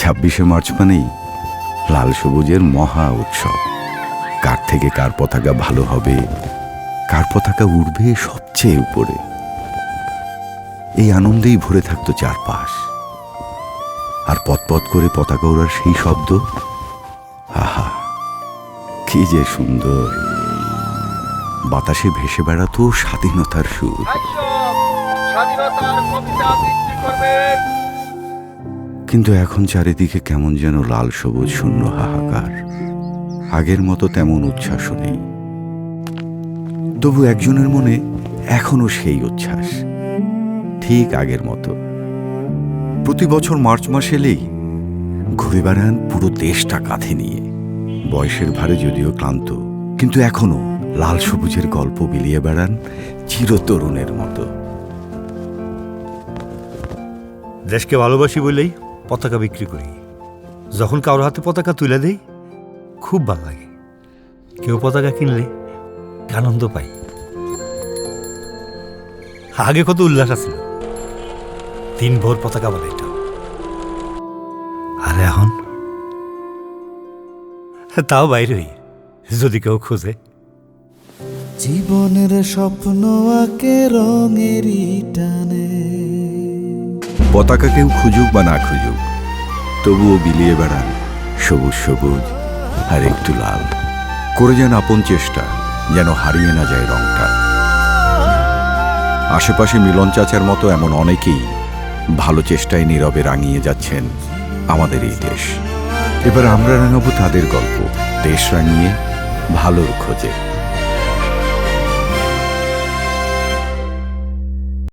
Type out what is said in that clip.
ছাব্বিশে মার্চ মানেই লাল সবুজের মহা উৎসব। কার থেকে কার পতাকা ভালো হবে, কার পতাকা উড়বে সবচেয়ে উপরে, এই আনন্দেই ভরে থাকতো চারপাশ। আর পথ করে পতাকা ওড়ার সেই শব্দ, আহা কি যে সুন্দর! বাতাসে ভেসে বেড়াতো স্বাধীনতার সুর। কিন্তু এখন চারিদিকে কেমন যেন লাল সবুজ শূন্য হাহাকার। আগের মতো তেমন উচ্ছ্বাস নেই। তবু একজনের মনে এখনো সেই উচ্ছ্বাস, ঠিক আগের মতো। প্রতি বছর মার্চ মাস এলেই ঘুরে বেড়ান পুরো দেশটা কাঁধে নিয়ে। বয়সের ভারে যদিও ক্লান্ত, কিন্তু এখনো লাল সবুজের গল্প বিলিয়ে বেড়ান চিরতরুণের মতো। দেশকে ভালোবাসি বলেই পতাকা বিক্রি করি। যখন কারোর হাতে পতাকা তুলে দেই খুব ভালো লাগে। কেউ পতাকা কিনলে আনন্দ পাই। আগে কত উল্লাস আছিল, দিনভর পতাকা বানাইত। আর এখন তাও বাইরে হই, যদি কেউ খোঁজে। জীবনের স্বপ্ন আঁকে রঙেরই টানে। পতাকা কেউ খুঁজুক বা না খুঁজুক, তবুও বিলিয়ে বেড়ান সবুজ সবুজ আর একটু লাল করে। যেন আপন চেষ্টা যেন হারিয়ে না যায় রংটা। আশেপাশে মিলন চাচার মতো এমন অনেকেই ভালো চেষ্টায় নীরবে রাঙিয়ে যাচ্ছেন আমাদের এই দেশ। এবার আমরা রাঙাবো তাদের গল্প, দেশ রাঙিয়ে ভালোর খোঁজে।